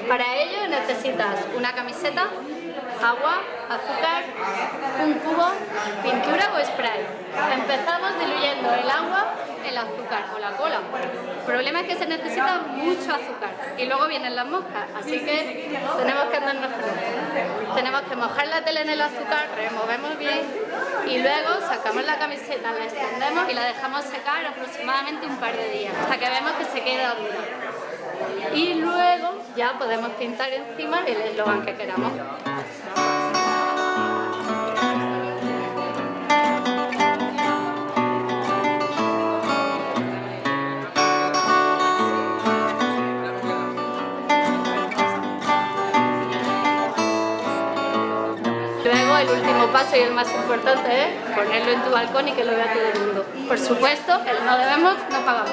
Para ello necesitas una camiseta, agua, azúcar, un cubo, pintura o spray. Empezamos diluyendo el agua, el azúcar o la cola. El problema es que se necesita mucho azúcar y luego vienen las moscas, así que tenemos que andarnos con eso. Tenemos que mojar la tela en el azúcar, removemos bien y luego sacamos la camiseta, la extendemos y la dejamos secar aproximadamente un par de días hasta que vemos que se queda dura. Y luego ya podemos pintar encima el eslogan que queramos. Luego el último paso y el más importante es ponerlo en tu balcón y que lo vea todo el mundo. Por supuesto, el no debemos, no pagamos.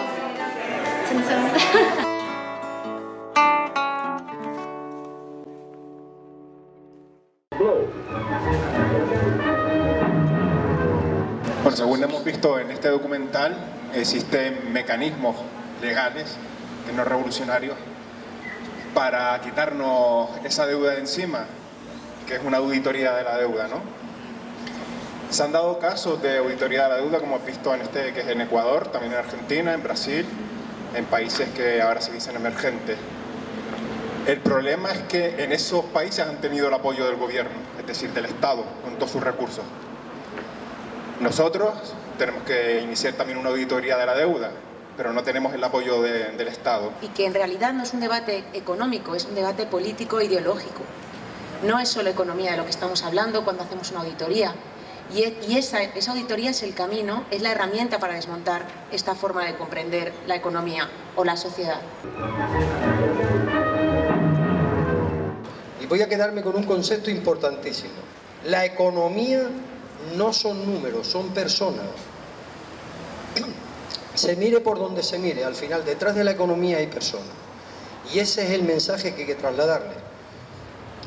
Bueno, según hemos visto en este documental, existen mecanismos legales, no revolucionarios, para quitarnos esa deuda de encima, que es una auditoría de la deuda, ¿no? Se han dado casos de auditoría de la deuda, como hemos visto que es en Ecuador, también en Argentina, en Brasil, en países que ahora se dicen emergentes. El problema es que en esos países han tenido el apoyo del gobierno, es decir, del Estado, con todos sus recursos. Nosotros tenemos que iniciar también una auditoría de la deuda, pero no tenemos el apoyo del Estado. Y que en realidad no es un debate económico, es un debate político e ideológico. No es solo economía de lo que estamos hablando cuando hacemos una auditoría. Y esa auditoría es el camino, es la herramienta para desmontar esta forma de comprender la economía o la sociedad. Y voy a quedarme con un concepto importantísimo. La economía no son números, son personas. Se mire por donde se mire, al final detrás de la economía hay personas. Y ese es el mensaje que hay que trasladarle.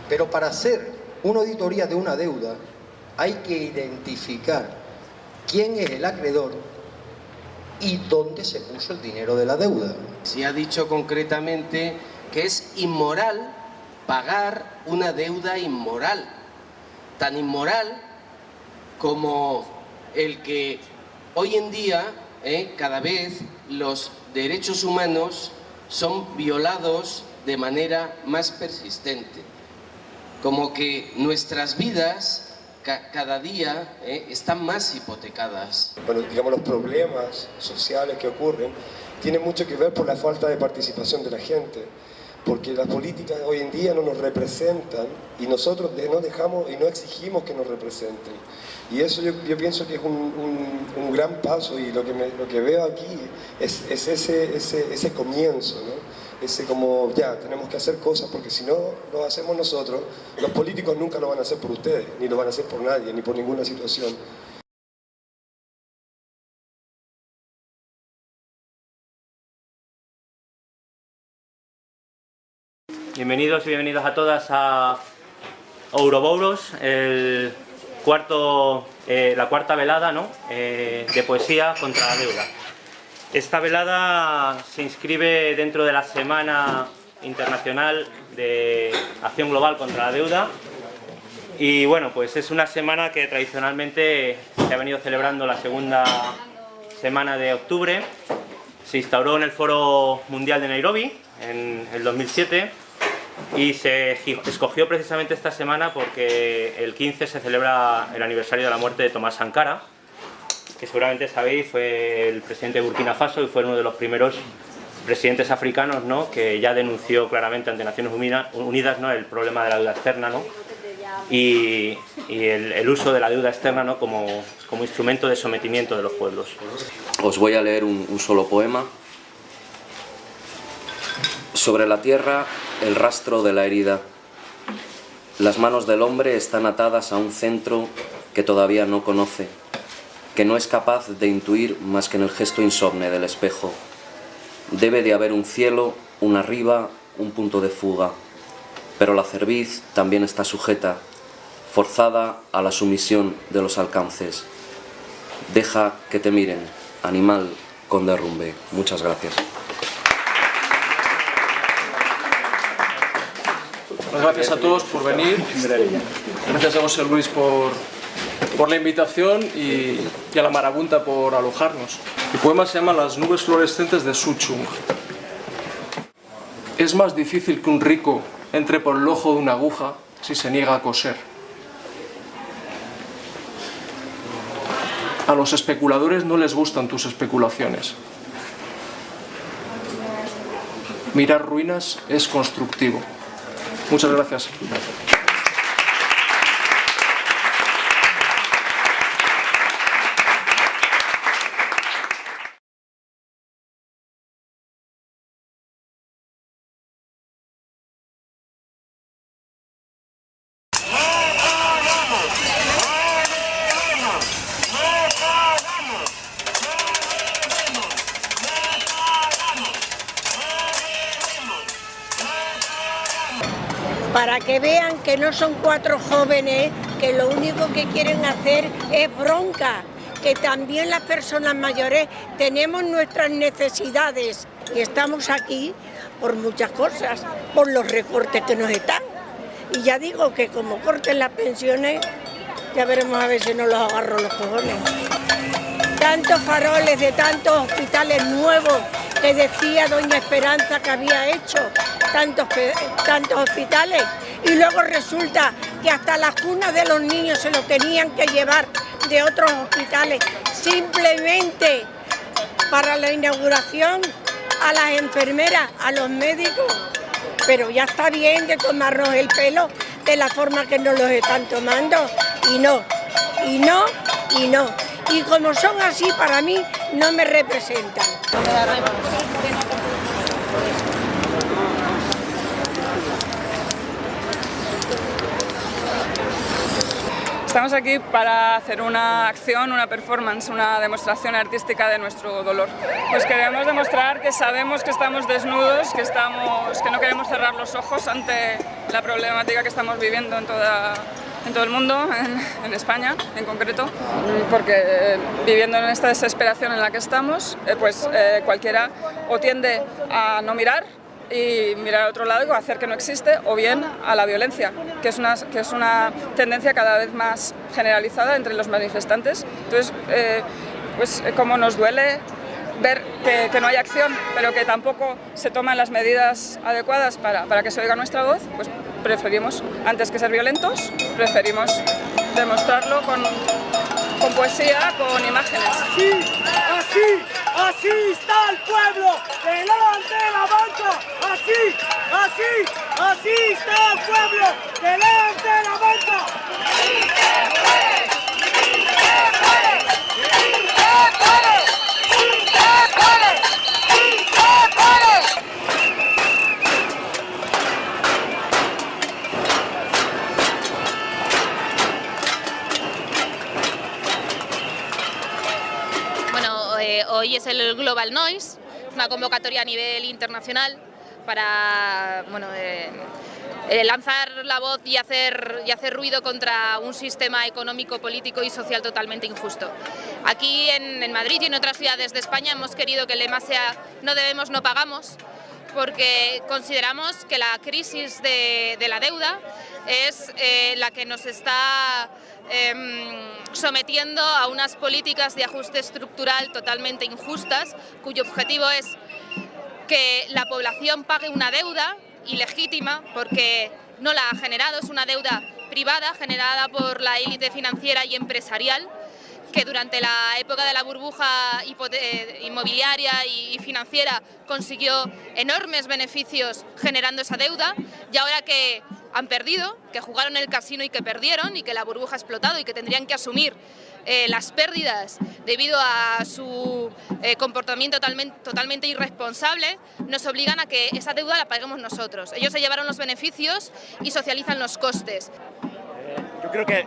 Pero para hacer una auditoría de una deuda hay que identificar quién es el acreedor y dónde se puso el dinero de la deuda. Se ha dicho concretamente que es inmoral pagar una deuda inmoral, tan inmoral como el que hoy en día cada vez los derechos humanos son violados de manera más persistente, como que nuestras vidas cada día están más hipotecadas. Bueno, digamos, los problemas sociales que ocurren tienen mucho que ver por la falta de participación de la gente, porque las políticas hoy en día no nos representan y nosotros no dejamos y no exigimos que nos representen. Y eso yo pienso que es un gran paso, y lo que veo aquí es ese comienzo, ¿no? Ese como, ya, tenemos que hacer cosas, porque si no lo hacemos nosotros, los políticos nunca lo van a hacer por ustedes, ni lo van a hacer por nadie, ni por ninguna situación. Bienvenidos y bienvenidas a todas a Ouroboros, la cuarta velada, ¿no? De poesía contra la deuda. Esta velada se inscribe dentro de la Semana Internacional de Acción Global contra la Deuda, y bueno, pues es una semana que tradicionalmente se ha venido celebrando la segunda semana de octubre. Se instauró en el Foro Mundial de Nairobi en el 2007 y se escogió precisamente esta semana porque el 15 se celebra el aniversario de la muerte de Tomás Sankara, que seguramente sabéis, fue el presidente de Burkina Faso y fue uno de los primeros presidentes africanos, ¿no?, que ya denunció claramente ante Naciones Unidas, ¿no?, el problema de la deuda externa, ¿no?, y el uso de la deuda externa, ¿no?, como instrumento de sometimiento de los pueblos. Os voy a leer un solo poema. Sobre la tierra, el rastro de la herida. Las manos del hombre están atadas a un centro que todavía no conoce, que no es capaz de intuir más que en el gesto insomne del espejo. Debe de haber un cielo, una riba, un punto de fuga, pero la cerviz también está sujeta, forzada a la sumisión de los alcances. Deja que te miren, animal con derrumbe. Muchas gracias. Gracias a todos por venir. Gracias a José Luis por la invitación y a la Marabunta por alojarnos. El poema se llama Las nubes fluorescentes de Suchung. Es más difícil que un rico entre por el ojo de una aguja si se niega a coser. A los especuladores no les gustan tus especulaciones. Mirar ruinas es constructivo. Muchas gracias. Para que vean que no son 4 jóvenes que lo único que quieren hacer es bronca, que también las personas mayores tenemos nuestras necesidades y estamos aquí por muchas cosas, por los recortes que nos están. Y ya digo que como corten las pensiones, ya veremos a ver si no los agarro los cojones. Tantos faroles de tantos hospitales nuevos que decía doña Esperanza que había hecho, tantos hospitales, y luego resulta que hasta las cunas de los niños se lo tenían que llevar de otros hospitales, simplemente para la inauguración, a las enfermeras, a los médicos. Pero ya está bien de tomarnos el pelo de la forma que nos los están tomando, y no, y no, y no. Y como son así, para mí no me representan. Estamos aquí para hacer una acción, una performance, una demostración artística de nuestro dolor. Pues queremos demostrar que sabemos que estamos desnudos, que no queremos cerrar los ojos ante la problemática que estamos viviendo en todo el mundo, en España en concreto, porque viviendo en esta desesperación en la que estamos, cualquiera o tiende a no mirar y mirar a otro lado y hacer que no existe, o bien a la violencia, que es una tendencia cada vez más generalizada entre los manifestantes. Entonces, como nos duele ver que no hay acción, pero que tampoco se toman las medidas adecuadas para que se oiga nuestra voz, pues preferimos, antes que ser violentos, preferimos demostrarlo con poesía, con imágenes. Así está el pueblo, delante de la banca, así está el pueblo, delante de la banca. Hoy es el Global Noise, una convocatoria a nivel internacional para lanzar la voz y hacer ruido contra un sistema económico, político y social totalmente injusto. Aquí en Madrid y en otras ciudades de España hemos querido que el lema sea "No debemos, no pagamos", porque consideramos que la crisis de la deuda es la que nos está sometiendo a unas políticas de ajuste estructural totalmente injustas, cuyo objetivo es que la población pague una deuda ilegítima porque no la ha generado, es una deuda privada generada por la élite financiera y empresarial que durante la época de la burbuja inmobiliaria y financiera consiguió enormes beneficios generando esa deuda, y ahora que han perdido, que jugaron el casino y que perdieron y que la burbuja ha explotado y que tendrían que asumir las pérdidas debido a su comportamiento totalmente irresponsable, nos obligan a que esa deuda la paguemos nosotros. Ellos se llevaron los beneficios y socializan los costes. Yo creo que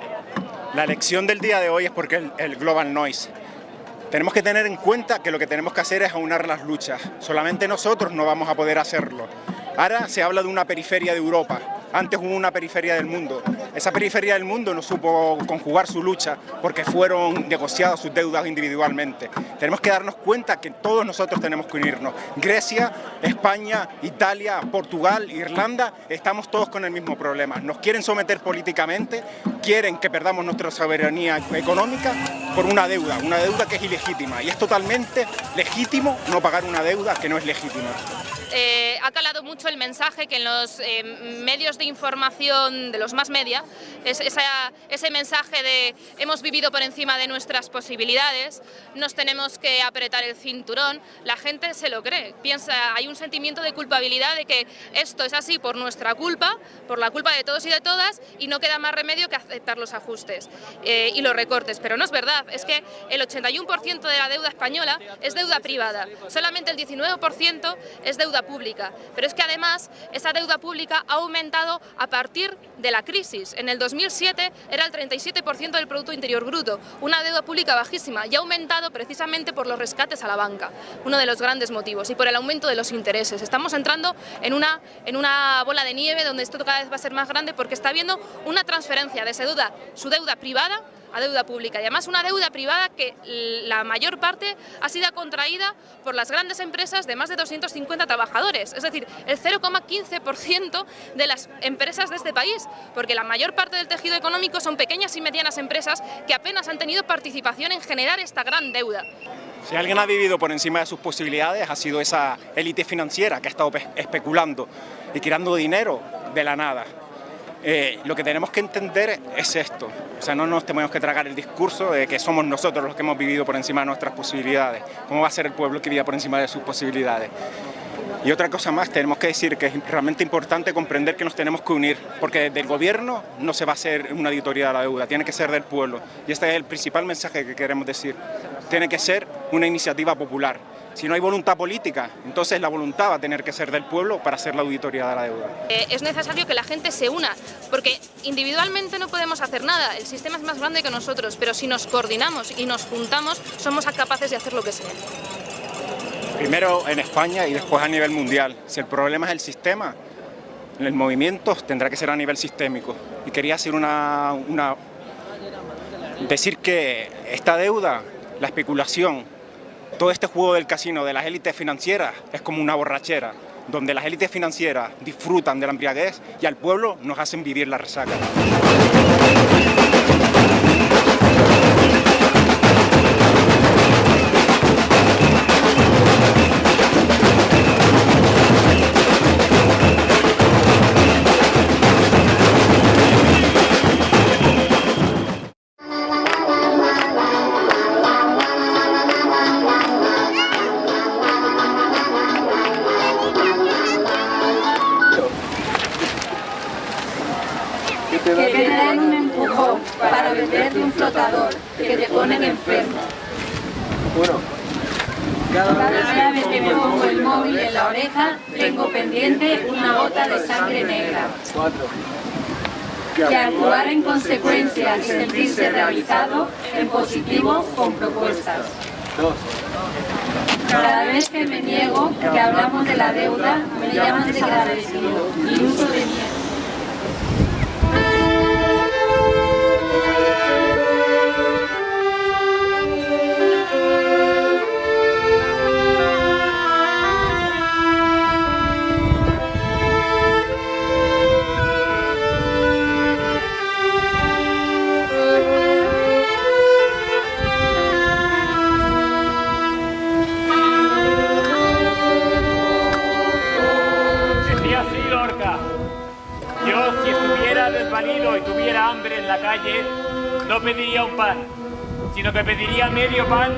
la lección del día de hoy es porque el Global Noise. Tenemos que tener en cuenta que lo que tenemos que hacer es aunar las luchas. Solamente nosotros no vamos a poder hacerlo. Ahora se habla de una periferia de Europa. Antes hubo una periferia del mundo. Esa periferia del mundo no supo conjugar su lucha porque fueron negociadas sus deudas individualmente. Tenemos que darnos cuenta que todos nosotros tenemos que unirnos. Grecia, España, Italia, Portugal, Irlanda, estamos todos con el mismo problema. Nos quieren someter políticamente, quieren que perdamos nuestra soberanía económica por una deuda que es ilegítima. Y es totalmente legítimo no pagar una deuda que no es legítima. Ha calado mucho el mensaje que en los medios de información de los más media, ese mensaje de hemos vivido por encima de nuestras posibilidades, nos tenemos que apretar el cinturón, la gente se lo cree, piensa, hay un sentimiento de culpabilidad de que esto es así por nuestra culpa, por la culpa de todos y de todas, y no queda más remedio que aceptar los ajustes y los recortes. Pero no es verdad, es que el 81% de la deuda española es deuda privada, solamente el 19% es deuda pública, pero es que además esa deuda pública ha aumentado a partir de la crisis. En el 2007 era el 37% del Producto Interior Bruto, una deuda pública bajísima, y ha aumentado precisamente por los rescates a la banca, uno de los grandes motivos, y por el aumento de los intereses. Estamos entrando en una bola de nieve donde esto cada vez va a ser más grande porque está habiendo una transferencia de su deuda privada a deuda pública, y además una deuda privada que la mayor parte ha sido contraída por las grandes empresas de más de 250 trabajadores, es decir, el 0,15% de las empresas de este país, porque la mayor parte del tejido económico son pequeñas y medianas empresas que apenas han tenido participación en generar esta gran deuda. Si alguien ha vivido por encima de sus posibilidades, ha sido esa élite financiera que ha estado especulando y tirando dinero de la nada. Lo que tenemos que entender es esto, o sea, no nos tenemos que tragar el discurso de que somos nosotros los que hemos vivido por encima de nuestras posibilidades. ¿Cómo va a ser el pueblo que viva por encima de sus posibilidades? Y otra cosa más, tenemos que decir que es realmente importante comprender que nos tenemos que unir, porque del gobierno no se va a hacer una auditoría de la deuda, tiene que ser del pueblo. Y este es el principal mensaje que queremos decir. Tiene que ser una iniciativa popular. Si no hay voluntad política, entonces la voluntad va a tener que ser del pueblo para hacer la auditoría de la deuda. Es necesario que la gente se una, porque individualmente no podemos hacer nada, el sistema es más grande que nosotros, pero si nos coordinamos y nos juntamos, somos capaces de hacer lo que sea. Primero en España y después a nivel mundial. Si el problema es el sistema, el movimiento tendrá que ser a nivel sistémico. Y quería hacer decir que esta deuda, la especulación, todo este juego del casino de las élites financieras es como una borrachera, donde las élites financieras disfrutan de la embriaguez y al pueblo nos hacen vivir la resaca. Que te dan un empujón para venderte un flotador, que te ponen enfermo. Cada vez que me pongo el móvil en la oreja, tengo pendiente una gota de sangre negra. Que actuar en consecuencia y sentirse realizado en positivo con propuestas. Cada vez que me niego, que hablamos de la deuda, me llaman desagradecido y uso de miedo. Yo, si estuviera desvalido y tuviera hambre en la calle, no pediría un pan, sino que pediría medio pan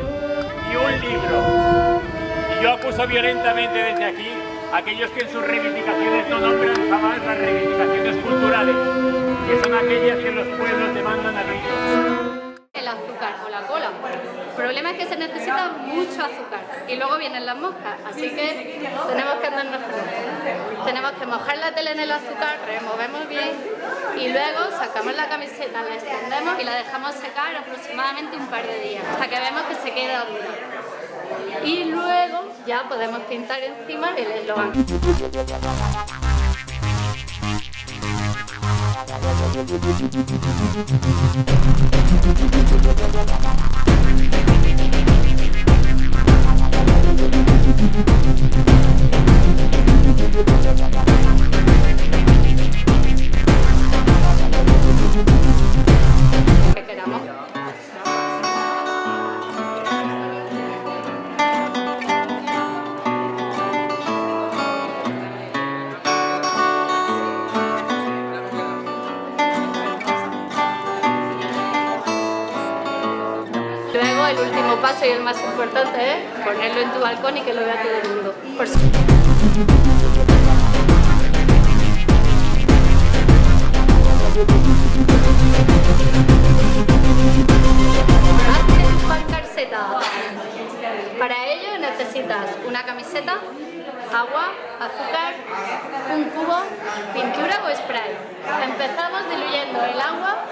y un libro. Y yo acuso violentamente desde aquí a aquellos que en sus reivindicaciones no nombran jamás las reivindicaciones culturales, que son aquellas que los pueblos demandan a gritos. El azúcar o la cola. El problema es que se necesita mucho azúcar y luego vienen las moscas, así que tenemos que andarnos con. Tenemos que mojar la tela en el azúcar, removemos bien y luego sacamos la camiseta, la extendemos y la dejamos secar aproximadamente un par de días, hasta que vemos que se queda dura. Y luego ya podemos pintar encima el eslogan. Que queramos. Luego el último paso y el más importante es ponerlo en tu balcón y que lo vea todo el mundo. Hazte tu pancarceta. Para ello necesitas una camiseta, agua, azúcar, un cubo, pintura o spray. Empezamos diluyendo el agua.